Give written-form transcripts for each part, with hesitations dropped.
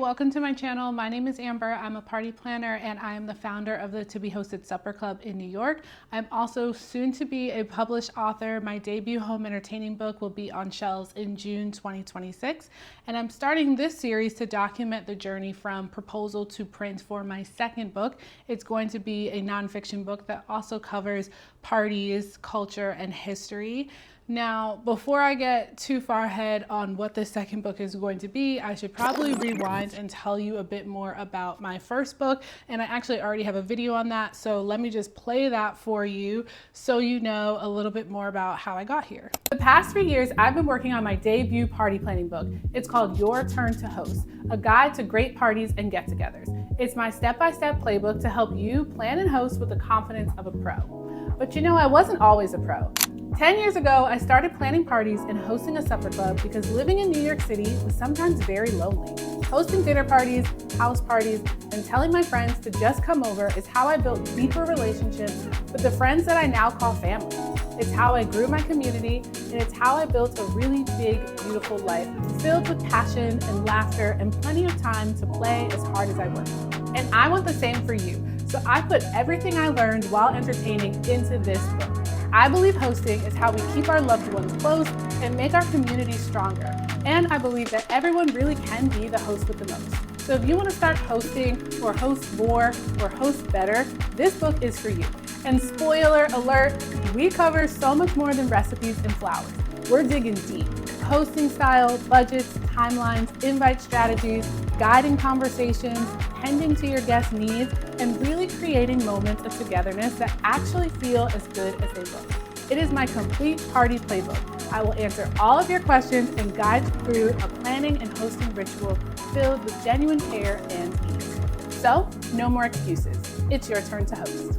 welcome to my channel. My name is Amber. I'm a party planner and I am the founder of the To Be Hosted Supper Club in New York. I'm also soon to be a published author. My debut home entertaining book will be on shelves in June 2026. And I'm starting this series to document the journey from proposal to print for my second book. It's going to be a nonfiction book that also covers parties, culture, and history. Now, before I get too far ahead on what this second book is going to be, I should probably rewind and tell you a bit more about my first book. And I actually already have a video on that. So let me just play that for you so you know a little bit more about how I got here. The past 3 years, I've been working on my debut party planning book. It's called Your Turn to Host, a guide to great parties and get-togethers. It's my step-by-step playbook to help you plan and host with the confidence of a pro. But you know, I wasn't always a pro. 10 years ago, I started planning parties and hosting a supper club because living in New York City was sometimes very lonely. Hosting dinner parties, house parties, and telling my friends to just come over is how I built deeper relationships with the friends that I now call family. It's how I grew my community, and it's how I built a really big, beautiful life filled with passion and laughter and plenty of time to play as hard as I work. And I want the same for you. So I put everything I learned while entertaining into this book. I believe hosting is how we keep our loved ones close and make our community stronger. And I believe that everyone really can be the host with the most. So if you want to start hosting or host more or host better, this book is for you. And spoiler alert, we cover so much more than recipes and flowers. We're digging deep. Hosting style, budgets, timelines, invite strategies, guiding conversations, tending to your guests' needs, and really creating moments of togetherness that actually feel as good as they look. It is my complete party playbook. I will answer all of your questions and guide you through a planning and hosting ritual filled with genuine care and ease. So, no more excuses. It's your turn to host.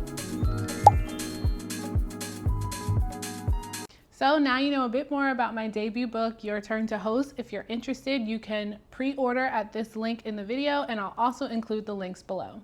So now you know a bit more about my debut book, Your Turn to Host. If you're interested, you can pre-order at this link in the video, and I'll also include the links below.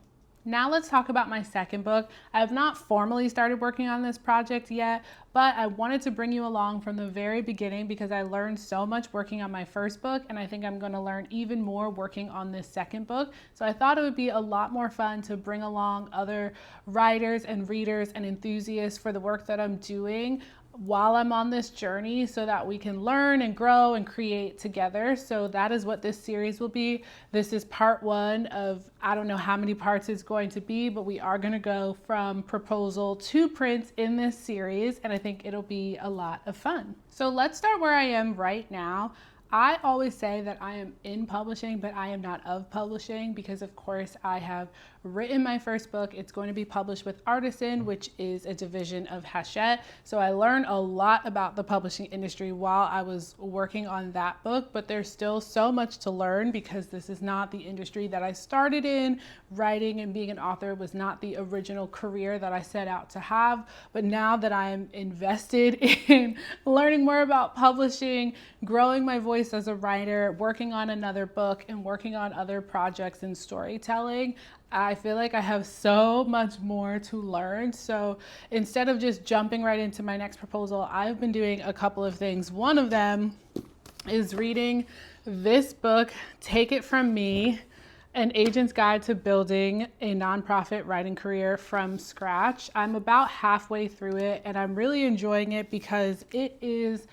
Now let's talk about my second book. I have not formally started working on this project yet, but I wanted to bring you along from the very beginning because I learned so much working on my first book, and I think I'm going to learn even more working on this second book. So I thought it would be a lot more fun to bring along other writers and readers and enthusiasts for the work that I'm doing while I'm on this journey so that we can learn and grow and create together. So that is what this series will be. This is part one of, I don't know how many parts it's going to be, but we are going to go from proposal to print in this series, and I think it'll be a lot of fun. So let's start where I am right now. I always say that I am in publishing, but I am not of publishing because, of course, I have written my first book. It's going to be published with Artisan, which is a division of Hachette. So I learned a lot about the publishing industry while I was working on that book, but there's still so much to learn because this is not the industry that I started in. Writing and being an author was not the original career that I set out to have. But now that I'm invested in learning more about publishing, growing my voice as a writer, working on another book, and working on other projects in storytelling, I feel like I have so much more to learn. So instead of just jumping right into my next proposal, I've been doing a couple of things. One of them is reading this book, Take It From Me, An Agent's Guide to Building a Nonprofit Writing Career from Scratch. I'm about halfway through it and I'm really enjoying it because it is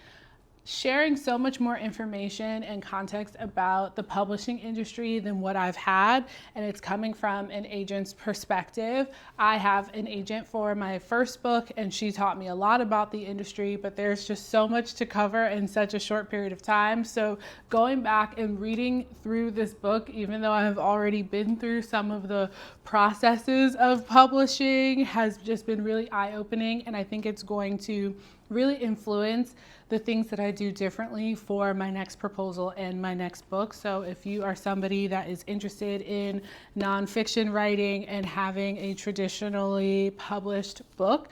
sharing so much more information and context about the publishing industry than what I've had, and it's coming from an agent's perspective. I have an agent for my first book and she taught me a lot about the industry, but there's just so much to cover in such a short period of time. So going back and reading through this book, even though I have already been through some of the processes of publishing, has just been really eye-opening, and I think it's going to really influence the things that I do differently for my next proposal and my next book. So if you are somebody that is interested in nonfiction writing and having a traditionally published book,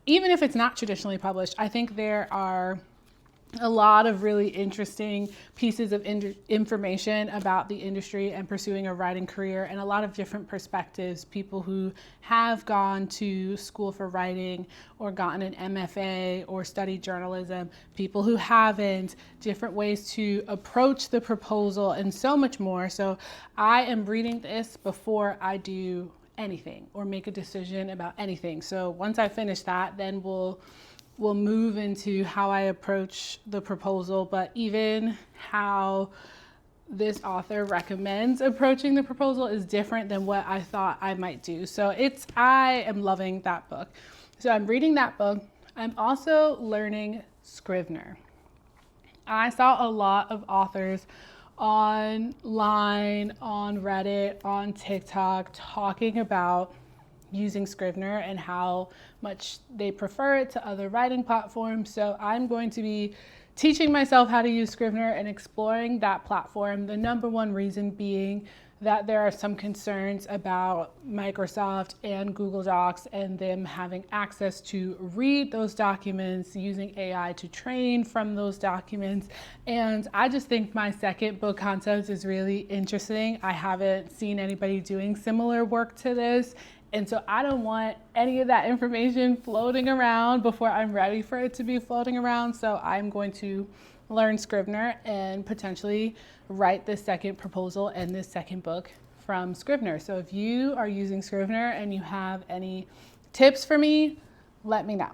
even if it's not traditionally published, I think there are a lot of really interesting pieces of information about the industry and pursuing a writing career, and a lot of different perspectives. People who have gone to school for writing or gotten an MFA or studied journalism, people who haven't, different ways to approach the proposal, and so much more. So I am reading this before I do anything or make a decision about anything. So once I finish that, then we'll move into how I approach the proposal, but even how this author recommends approaching the proposal is different than what I thought I might do. So I am loving that book. So I'm reading that book. I'm also learning Scrivener. I saw a lot of authors online, on Reddit, on TikTok, talking about using Scrivener and how much they prefer it to other writing platforms. So I'm going to be teaching myself how to use Scrivener and exploring that platform. The number one reason being that there are some concerns about Microsoft and Google Docs and them having access to read those documents, using AI to train from those documents. And I just think my second book concept is really interesting. I haven't seen anybody doing similar work to this. And so I don't want any of that information floating around before I'm ready for it to be floating around. So I'm going to learn Scrivener and potentially write this second proposal and this second book from Scrivener. So if you are using Scrivener and you have any tips for me, let me know.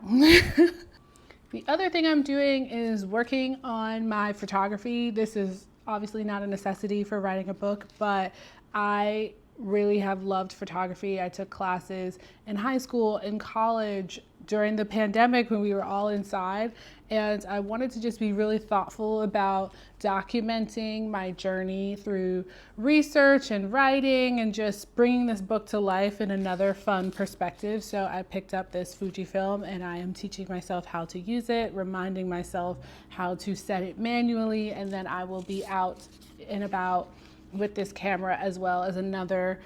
The other thing I'm doing is working on my photography. This is obviously not a necessity for writing a book, but I really have loved photography. I took classes in high school, in college, during the pandemic when we were all inside, and I wanted to just be really thoughtful about documenting my journey through research and writing and just bringing this book to life in another fun perspective. So I picked up this Fujifilm and I am teaching myself how to use it, reminding myself how to set it manually, and then I will be out and about with this camera, as well as another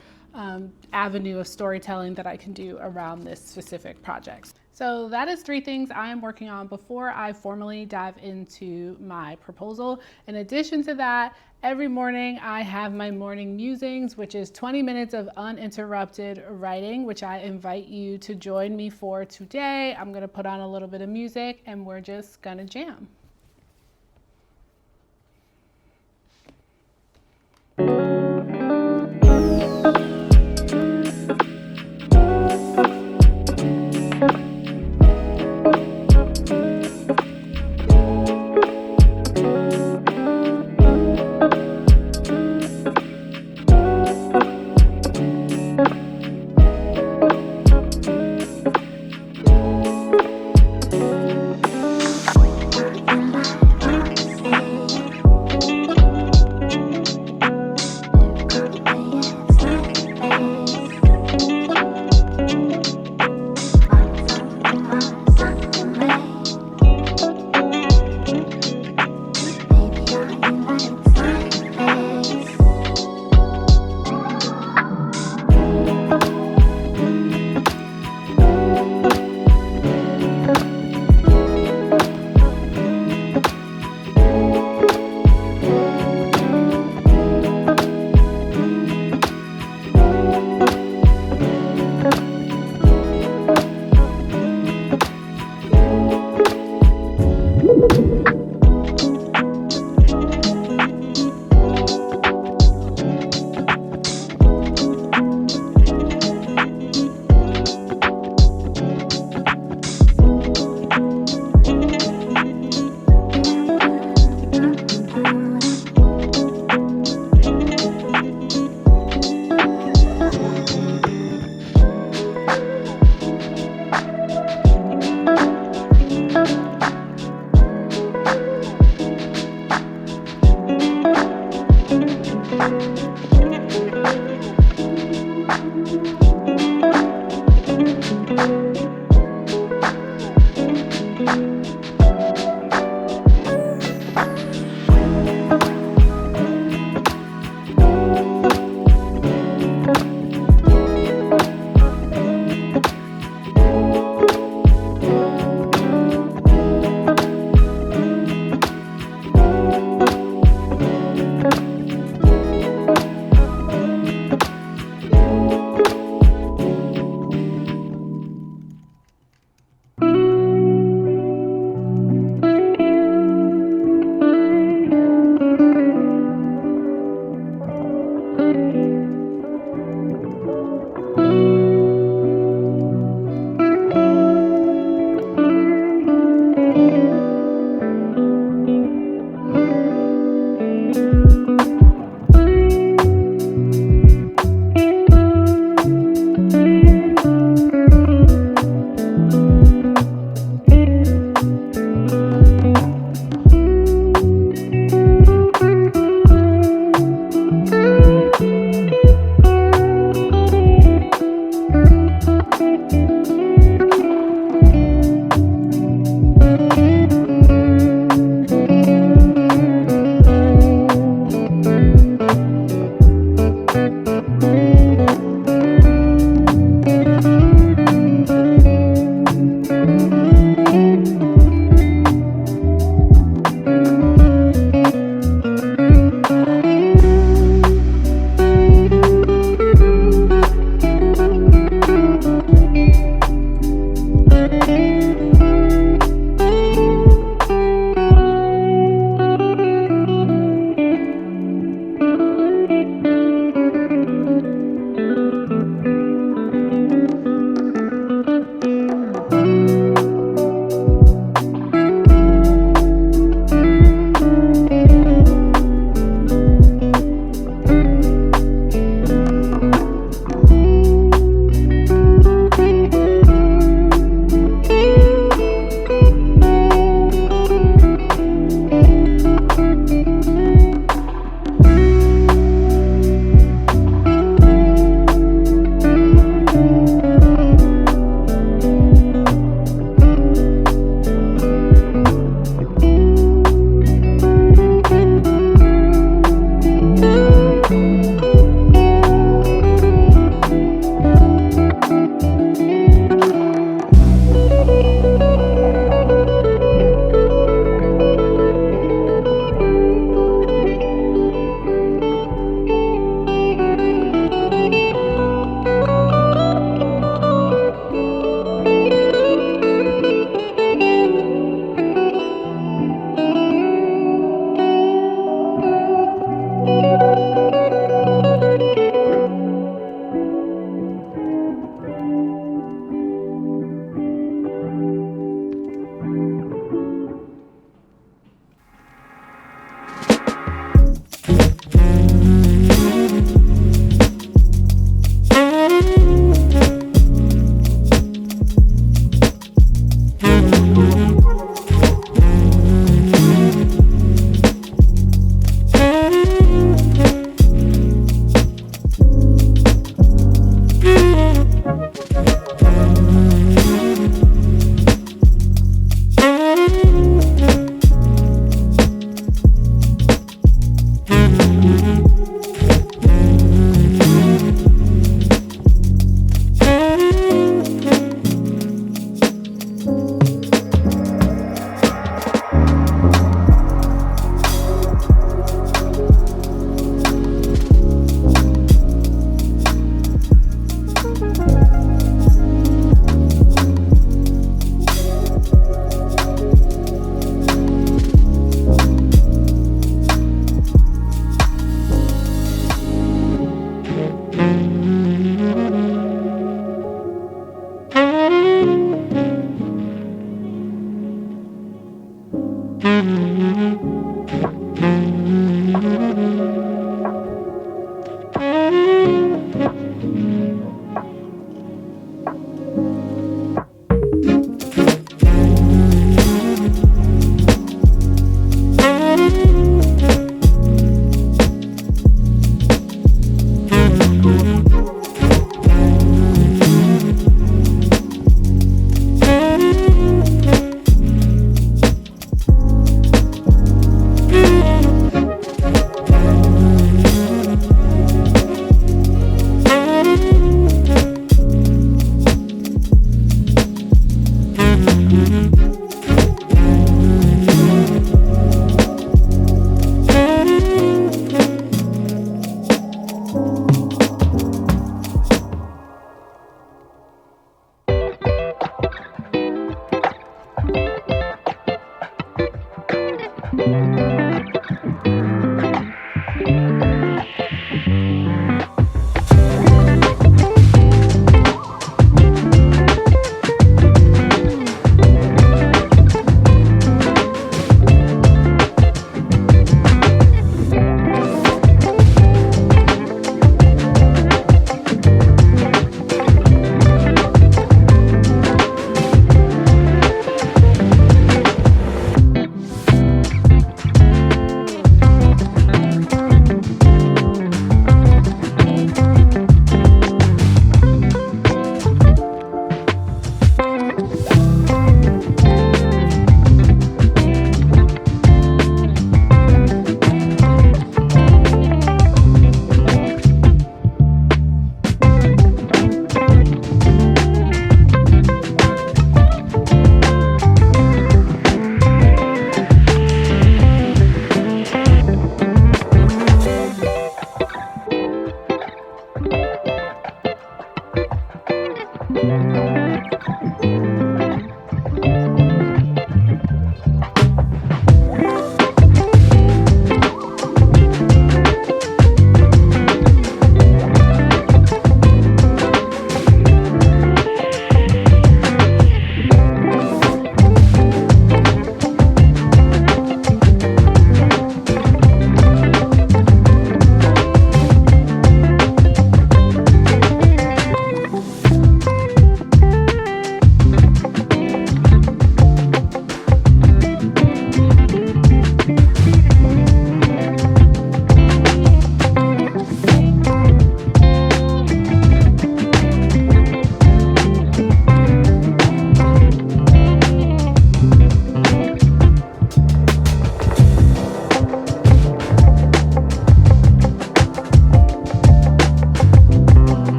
avenue of storytelling that I can do around this specific project. So that is 3 things I am working on before I formally dive into my proposal. In addition to that, every morning I have my morning musings, which is 20 minutes of uninterrupted writing, which I invite you to join me for today. I'm gonna put on a little bit of music and we're just gonna jam.